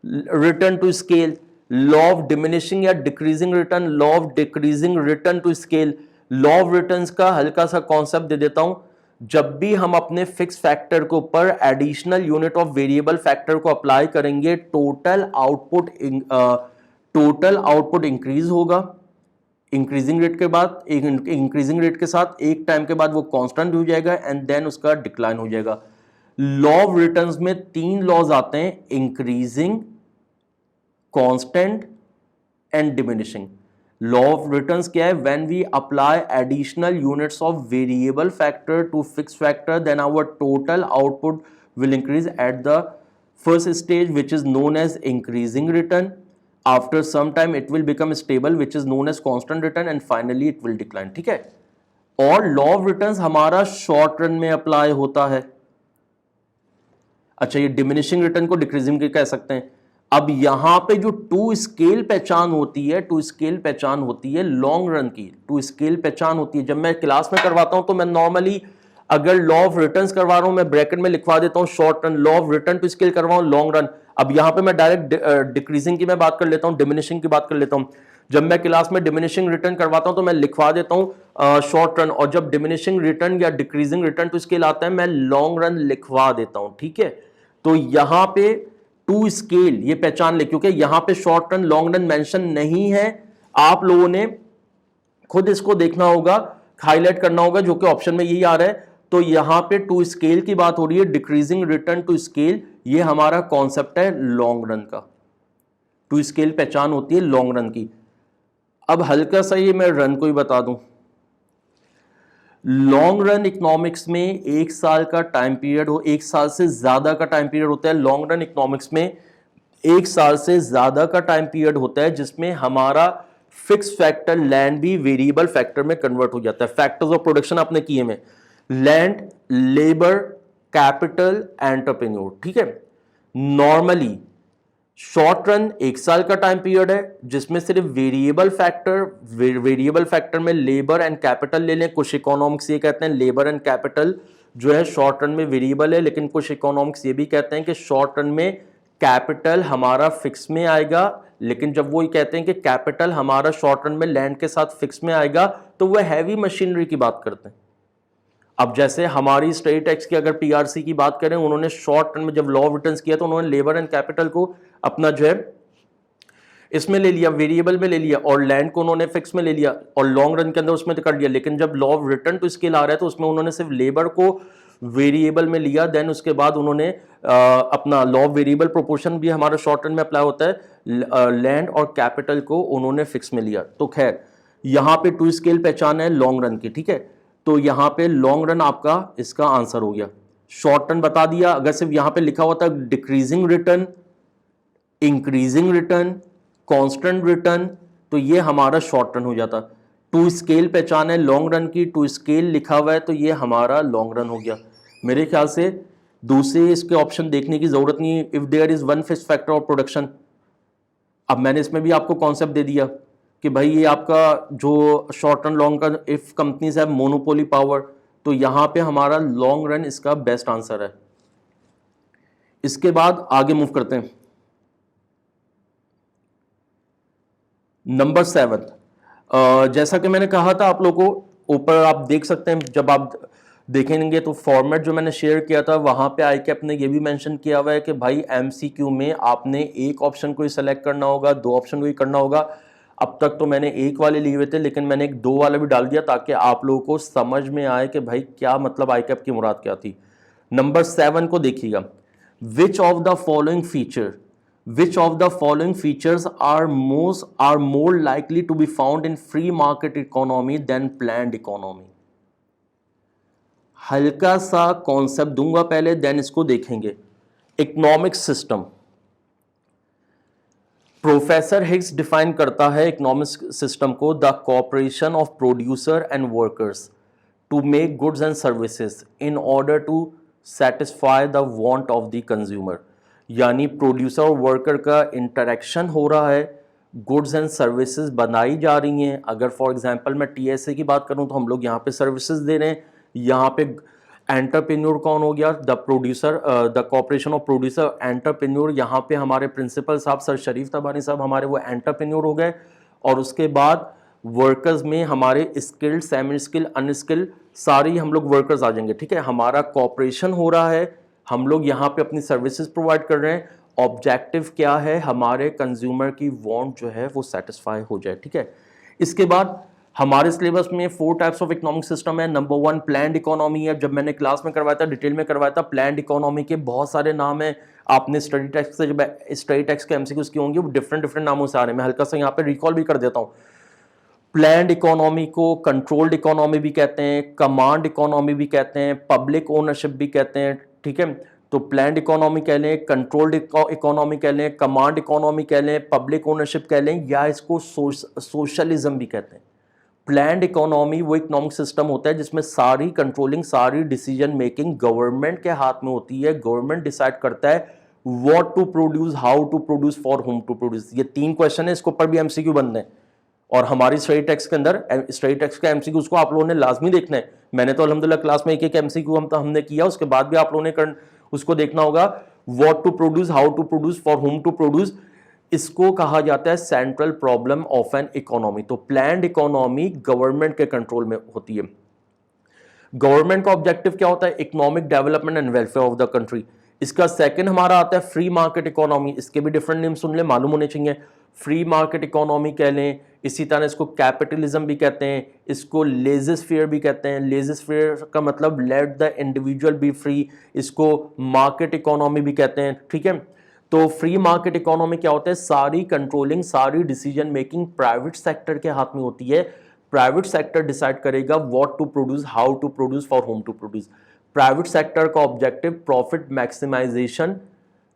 return to scale, law of diminishing या decreasing return, law of decreasing return to scale. Law of returns का हल्का सा concept दे देता हूं, जब भी हम अपने फिक्स फैक्टर के ऊपर additional unit of variable factor को अप्लाई करेंगे, टोटल आउटपुट इंक्रीज होगा। इंक्रीजिंग रेट के बाद, इंक्रीजिंग रेट के साथ एक टाइम के बाद वो कांस्टेंट हो जाएगा एंड देन उसका डिक्लाइन हो जाएगा। लॉ ऑफ रिटर्न्स में 3 लॉज आते हैं, increasing, constant and diminishing. Law of returns क्या है, when we apply additional units of variable factor to fix factor then our total output will increase at the first stage which is known as increasing return, after some time it will become stable which is known as constant return and finally it will decline। ठीक है, और law of returns हमारा short run में apply होता है। अच्छा, ये diminishing return को डिक्रीजिंग कह सकते हैं। अब यहां पे जो टू स्केल पहचान होती है, टू स्केल पहचान होती है लॉन्ग रन की, टू स्केल पहचान होती है। जब मैं क्लास में करवाता हूं तो मैं नॉर्मली अगर लॉ ऑफ रिटर्न्स करवा रहा हूं, मैं ब्रैकेट में लिखवा देता हूं short run, law of return to scale करवा रहा हूं लॉन्ग रन। अब यहां पे मैं डायरेक्ट डिक्रीजिंग की मैं बात कर लेता हूं, डिमिनिशिंग की बात कर लेता हूं। जब मैं क्लास में डिमिनिशिंग रिटर्न करवाता हूं तो मैं लिखवा देता हूं शॉर्ट रन, और जब डिमिनिशिंग रिटर्न या डिक्रीजिंग रिटर्न टू स्केल आता है मैं लॉन्ग रन लिखवा देता हूं। ठीक है, तो यहां पे टू स्केल ये पहचान ले, क्योंकि यहां पे short run long run mention नहीं है। आप लोगों ने खुद इसको देखना होगा, हाईलाइट करना होगा, जो कि ऑप्शन में यही आ रहा है। तो यहां पे टू स्केल की बात हो रही है, डिक्रीजिंग रिटर्न टू स्केल, ये हमारा कॉन्सेप्ट है लॉन्ग रन का। टू स्केल पहचान होती है लॉन्ग रन की। अब हल्का सा ये मैं रन को ही बता दूं, लॉन्ग रन इकोनॉमिक्स में 1 साल का टाइम पीरियड हो, 1 साल से ज्यादा का टाइम पीरियड होता है। लॉन्ग रन इकोनॉमिक्स में 1 साल से ज्यादा का टाइम पीरियड होता है, जिसमें हमारा फिक्स फैक्टर लैंड भी वेरिएबल फैक्टर में कन्वर्ट हो जाता है। फैक्टर्स ऑफ प्रोडक्शन आपने किए में लैंड, लेबर, कैपिटल, एंटरप्रेन्योर। ठीक है, नॉर्मली शॉर्ट रन 1 साल का टाइम पीरियड है, जिसमें सिर्फ वेरिएबल फैक्टर में लेबर एंड कैपिटल ले लें। कुछ इकोनॉमिक्स ये कहते हैं लेबर एंड कैपिटल जो है शॉर्ट रन में वेरिएबल है, लेकिन कुछ इकोनॉमिक्स ये भी कहते हैं कि शॉर्ट रन में कैपिटल हमारा फिक्स में आएगा, लेकिन जब वो ये कहते हैं कि कैपिटल हमारा शॉर्ट रन में लैंड के साथ फिक्स में आएगा, तो वह हैवी मशीनरी की बात करते हैं। अब जैसे हमारी स्टेट टैक्स की अगर पीआरसी की बात करें, उन्होंने शॉर्ट टर्म में जब लॉ ऑफ रिटर्न्स किया तो उन्होंने लेबर एंड कैपिटल को अपना जो है इसमें ले लिया, वेरिएबल में ले लिया, और लैंड को उन्होंने फिक्स में ले लिया, और लॉन्ग रन के अंदर उसमें तो कर दिया। लेकिन जब law of return to scale आ रहा है तो उसमें उन्होंने सिर्फ लेबर को वेरिएबल में लिया, देन उसके बाद उन्होंने अपना लॉ ऑफ वेरिएबल प्रोपोर्शन भी हमारा शॉर्ट रन में अप्लाई होता है, लैंड और कैपिटल को उन्होंने फिक्स में लिया। तो खैर यहां पे टू स्केल पहचान है लॉन्ग रन की। ठीक है, तो यहां पे लॉन्ग रन आपका इसका आंसर हो गया। शॉर्ट रन बता दिया, अगर सिर्फ यहां पे लिखा हुआ था decreasing return, increasing return, constant return, तो ये हमारा शॉर्ट रन हो जाता। टू स्केल पहचान है लॉन्ग रन की, टू स्केल लिखा हुआ है तो ये हमारा लॉन्ग रन हो गया। मेरे ख्याल से दूसरे इसके ऑप्शन देखने की जरूरत नहीं है। If there is one fix factor of production, अब मैंने इसमें भी आपको कॉन्सेप्ट दे दिया कि भाई ये आपका जो short run long run, if companies have monopoly power, तो यहां पे हमारा लॉन्ग रन इसका बेस्ट आंसर है। इसके बाद आगे मूव करते हैं। नंबर 7, जैसा कि मैंने कहा था आप लोगों को, ऊपर आप देख सकते हैं, जब आप देखेंगे तो फॉर्मेट जो मैंने शेयर किया था वहां पे आईकैप ने ये भी मेंशन किया हुआ है कि भाई एमसीक्यू में आपने एक ऑप्शन को ही सेलेक्ट करना होगा, दो ऑप्शन को ही करना होगा। अब तक तो मैंने एक वाले लिए हुए थे, लेकिन मैंने एक दो वाला भी डाल दिया ताकि आप लोगों को समझ में आए कि भाई क्या मतलब आईकैप की मुराद क्या थी। नंबर 7 को देखिएगा, which of the following feature which of the following features are more likely to be found in free market economy than planned economy? हल्का सा कॉन्सेप्ट दूंगा पहले, देन इसको देखेंगे। Economic system, professor Higgs define करता है इकोनॉमिक सिस्टम को, the cooperation of producer and workers to make goods and services in order to satisfy the want of the consumer. यानी प्रोड्यूसर और वर्कर का इंटरेक्शन हो रहा है, गुड्स एंड सर्विसेज बनाई जा रही हैं। अगर फॉर एग्जांपल मैं टीएसए की बात करूं तो हम लोग यहाँ पे सर्विसेज दे रहे हैं। यहाँ पे एंटरप्रेन्योर कौन हो गया? The producer, the corporation of producer entrepreneur. यहाँ पे हमारे प्रिंसिपल साहब सर शरीफ तबानी साहब हमारे वो एंटरप्रेन्योर हो गए। और उसके बाद वर्कर्स में हमारे स्किल्ड, सेमी स्किल्ड, अनस्किल्ड सारी हम लोग वर्कर्स आ जाएंगे। ठीक है, हमारा कॉर्पोरेशन हो रहा है, हम लोग यहाँ पे अपनी सर्विसेज प्रोवाइड कर रहे हैं। ऑब्जेक्टिव क्या है? हमारे कंज्यूमर की वांट जो है वो सेटिस्फाई हो जाए। ठीक है, इसके बाद हमारे सिलेबस में 4 टाइप्स ऑफ इकोनॉमिक सिस्टम है। नंबर 1 प्लान्ड इकोनॉमी है। जब मैंने क्लास में करवाया था, डिटेल में करवाया था, प्लान्ड इकोनॉमी के बहुत सारे नाम है। आपने स्टडी टेक्स्ट से, जब स्टडी टेक्स्ट के एमसीक्यूज की होंगे, वो डिफरेंट डिफरेंट नामों से आ रहे हैं। मैं हल्का सा यहाँ पे रिकॉल भी कर देता हूँ। प्लान्ड इकोनॉमी को कंट्रोल्ड इकोनॉमी भी कहते हैं, कमांड इकोनॉमी भी कहते हैं, पब्लिक ओनरशिप भी कहते हैं। ठीक है, तो प्लान्ड इकोनॉमी कह लें, कंट्रोल्ड इकोनॉमी कह लें, कमांड इकोनॉमी कह लें, पब्लिक ओनरशिप कह लें, या इसको सोशलिज्म भी कहते हैं। प्लान्ड इकोनॉमी वो इकोनॉमिक सिस्टम होता है जिसमें सारी कंट्रोलिंग, सारी डिसीजन मेकिंग गवर्नमेंट के हाथ में होती है। गवर्नमेंट डिसाइड करता है what to produce, how to produce, for whom to produce. ये 3 क्वेश्चन है, इसके ऊपर भी एमसीक्यू बनने हैं। और हमारी स्टडी टेक्स्ट के अंदर स्टडी टेक्स्ट का एमसीक्यू उसको आप लोगों ने लाजमी देखना है। मैंने तो अल्हम्दुलिल्लाह क्लास में एक एमसीक्यू हमने किया, उसके बाद भी आप लोगों ने उसको देखना होगा। What to produce, how to produce, for whom to produce, इसको कहा जाता है central problem of an economy. तो प्लान्ड इकोनॉमी गवर्नमेंट के कंट्रोल में होती है। गवर्नमेंट का ऑब्जेक्टिव क्या होता है? Economic development and welfare of the country. इसका सेकंड हमारा आता है फ्री मार्केट इकोनॉमी। इसके भी डिफरेंट नेम सुन ले, मालूम होने चाहिए। फ्री मार्केट इकोनॉमी कह लें, इसी तरह इसको कैपिटलिज्म भी कहते हैं, इसको लेजिस्फेयर भी कहते हैं। लेजिस्फेयर का मतलब let the individual B free, इसको मार्केट इकोनॉमी भी कहते हैं। ठीक है, तो फ्री मार्केट इकोनॉमी क्या होता है? सारी कंट्रोलिंग, सारी डिसीजन मेकिंग प्राइवेट सेक्टर के हाथ में होती है। प्राइवेट सेक्टर डिसाइड करेगा what to produce, how to produce, for whom to produce. Private sector का objective profit maximisation,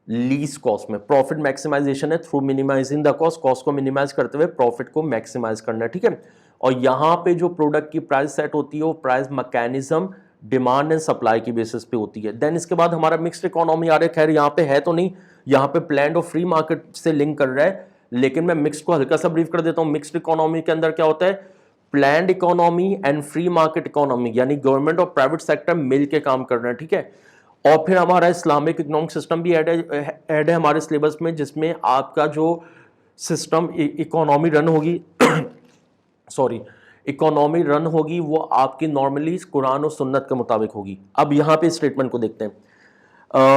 least cost में प्रॉफिट मैक्सिमाइजेशन है through minimising the cost. Cost को मिनिमाइज करते हुए प्रॉफिट को मैक्सिमाइज करना है। ठीक है, और यहाँ पे जो प्रोडक्ट की प्राइस सेट होती है वो price mechanism demand and supply की बेसिस पे होती है। देन इसके बाद हमारा मिक्स्ड इकोनॉमी आ रहा है। खैर यहाँ पे है तो नहीं, यहाँ पे प्लान्ड और फ्री मार्केट से लिंक कर रहा है, लेकिन मैं मिक्स को हल्का सा ब्रीफ कर देता हूँ। मिक्स्ड इकोनॉमी के अंदर क्या होता है? Planned economy and free market economy, यानी गवर्नमेंट और प्राइवेट सेक्टर मिलकर काम कर रहे हैं। ठीक है, और फिर हमारा इस्लामिक इकोनॉमिक सिस्टम भी ऐड है हमारे सिलेबस में, जिसमें आपका जो सिस्टम इकोनॉमी रन होगी सॉरी इकोनॉमी रन होगी वो आपकी नॉर्मली कुरान और सुन्नत के मुताबिक होगी। अब यहाँ पे स्टेटमेंट को देखते हैं।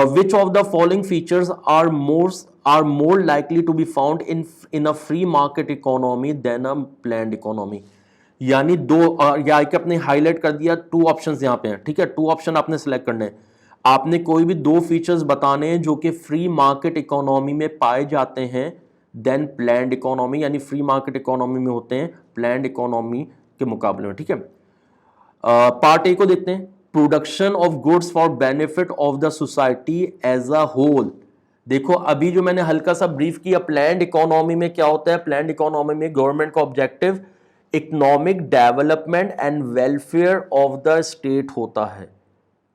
Which of the following features are more likely to be found in a free market economy than a planned economy? यानी दो या कि आपने हाईलाइट कर दिया, 2 ऑप्शंस यहाँ पे हैं। ठीक है, 2 ऑप्शन आपने सेलेक्ट करने हैं। आपने कोई भी 2 फीचर्स बताने हैं जो कि फ्री मार्केट इकोनॉमी में पाए जाते हैं देन प्लान्ड इकोनॉमी, यानी फ्री मार्केट इकोनॉमी में होते हैं प्लान्ड इकोनॉमी के मुकाबले में। ठीक है, पार्ट ए को देखते हैं। Production of goods for benefit of the society as a whole. देखो अभी जो मैंने हल्का सा ब्रीफ किया, प्लान्ड इकोनॉमी में क्या होता है? प्लान्ड इकोनॉमी में गवर्नमेंट का objective economic development and welfare of the state होता है,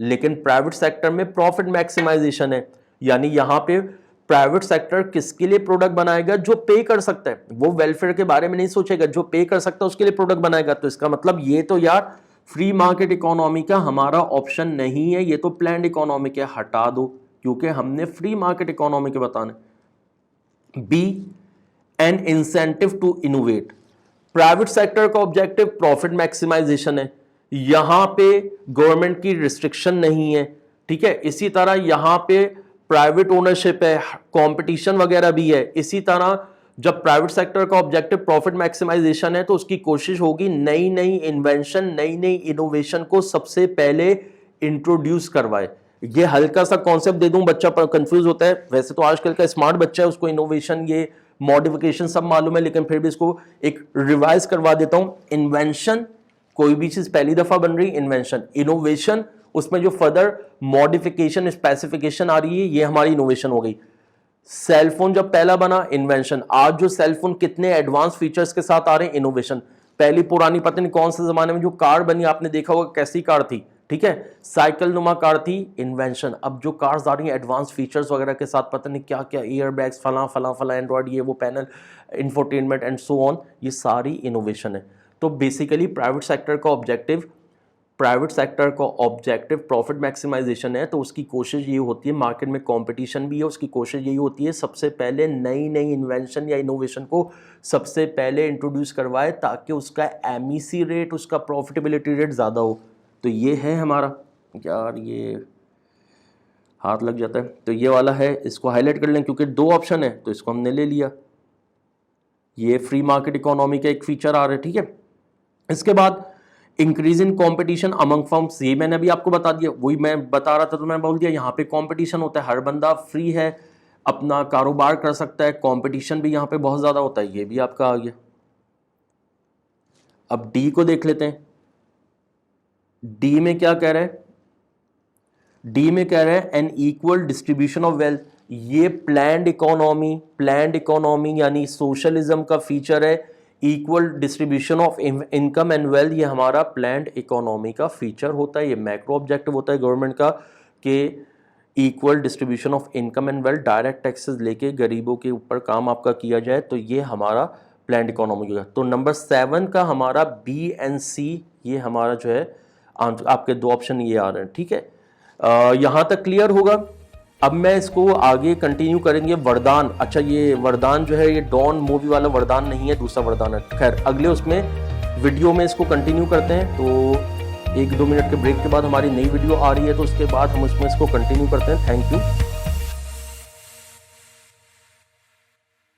लेकिन प्राइवेट सेक्टर में प्रॉफिट मैक्सिमाइजेशन है। यानी यहां पे प्राइवेट सेक्टर किसके लिए प्रोडक्ट बनाएगा? जो पे कर सकता है। वो वेलफेयर के बारे में नहीं सोचेगा, जो पे कर सकता है उसके लिए प्रोडक्ट बनाएगा। तो इसका मतलब ये तो यार फ्री मार्केट इकोनॉमी का हमारा ऑप्शन नहीं है, ये तो प्लैंड इकोनॉमी के, हटा दो, क्योंकि हमने फ्री मार्केट इकोनॉमी के बताने। B, an incentive to innovate. Private sector का ऑब्जेक्टिव प्रॉफिट मैक्सिमाइजेशन है, यहां पे गवर्नमेंट की रिस्ट्रिक्शन नहीं है, ठीक है। इसी तरह यहां पे प्राइवेट ओनरशिप है, कंपटीशन वगैरह भी है। इसी तरह जब प्राइवेट सेक्टर का ऑब्जेक्टिव प्रॉफिट मैक्सिमाइजेशन है तो उसकी कोशिश होगी नई नई इन्वेंशन, नई नई इनोवेशन को सबसे पहले इंट्रोड्यूस करवाए। ये हल्का सा कॉन्सेप्ट दे दूं, बच्चा कंफ्यूज होता है। वैसे तो आजकल का स्मार्ट बच्चा है, उसको इनोवेशन, ये मॉडिफिकेशन सब मालूम है, लेकिन फिर भी इसको एक रिवाइज करवा देता हूं। इन्वेंशन, कोई भी चीज पहली दफा बन रही, इन्वेंशन। इनोवेशन, उसमें जो फर्दर मॉडिफिकेशन, स्पेसिफिकेशन आ रही है, ये हमारी इनोवेशन हो गई। सेलफोन जब पहला बना, इन्वेंशन। आज जो सेलफोन कितने एडवांस फीचर्स के साथ आ रहे हैं, इनोवेशन। पहली पुरानी पता नहीं कौन से जमाने में जो कार बनी, आपने देखा होगा कैसी कार थी, ठीक है, साइकिल नुमा कार थी, इन्वेंशन। अब जो कार्स आ रही हैं एडवांस फीचर्स वगैरह के साथ, पता नहीं क्या क्या, एयर बैग्स, फला फला फला, एंड्रॉइड, ये वो panel, infotainment and so on, ये सारी इनोवेशन है। तो बेसिकली प्राइवेट सेक्टर का ऑब्जेक्टिव प्रॉफिट मैक्सिमाइजेशन है। तो उसकी कोशिश ये होती है, मार्केट में कंपटीशन भी है, उसकी कोशिश यही होती है सबसे पहले नई नई इन्वेंशन या इनोवेशन को सबसे पहले इंट्रोड्यूस करवाए, ताकि उसका एमईसी रेट, उसका प्रॉफिटेबिलिटी रेट ज़्यादा हो। तो ये है हमारा, यार ये हाथ लग जाता है, तो ये वाला है, इसको हाईलाइट कर लें क्योंकि दो ऑप्शन है तो इसको हमने ले लिया। ये फ्री मार्केट इकोनॉमी का एक फीचर आ रहा है, ठीक है। इसके बाद increase in competition among firms, ये मैंने अभी आपको बता दिया, वही मैं बता रहा था तो मैं बोल दिया, यहाँ पे कंपटीशन होता है, हर बंदा फ्री है, अपना कारोबार कर सकता है, कंपटीशन भी यहाँ पे बहुत ज़्यादा होता है, ये भी आपका आ गया। अब डी को देख लेते हैं। डी में क्या कह रहा है? डी में कह रहा है an equal distribution of wealth. ये प्लैंड इकोनॉमी यानी सोशलिज्म का फीचर है। Equal distribution of income and wealth, ये हमारा प्लैंड इकोनॉमी का फीचर होता है। ये मैक्रो ऑब्जेक्टिव होता है गवर्नमेंट का कि equal distribution of income and wealth, direct taxes लेके गरीबों के ऊपर काम आपका किया जाए, तो ये हमारा प्लैंड इकोनॉमी का। तो नंबर 7 का हमारा बी एंड सी, ये हमारा जो है आपके दो ऑप्शन ये आ रहे हैं, ठीक है। यहां तक क्लियर होगा। अब मैं इसको आगे कंटिन्यू करेंगे। वरदान, अच्छा ये वरदान जो है ये डॉन मूवी वाला वरदान नहीं है, दूसरा वरदान है। खैर अगले उसमें वीडियो में इसको कंटिन्यू करते हैं। तो 1-2 मिनट के ब्रेक के बाद हमारी नई वीडियो आ रही है, तो उसके बाद हम उसमें इसको कंटिन्यू करते हैं। Thank you.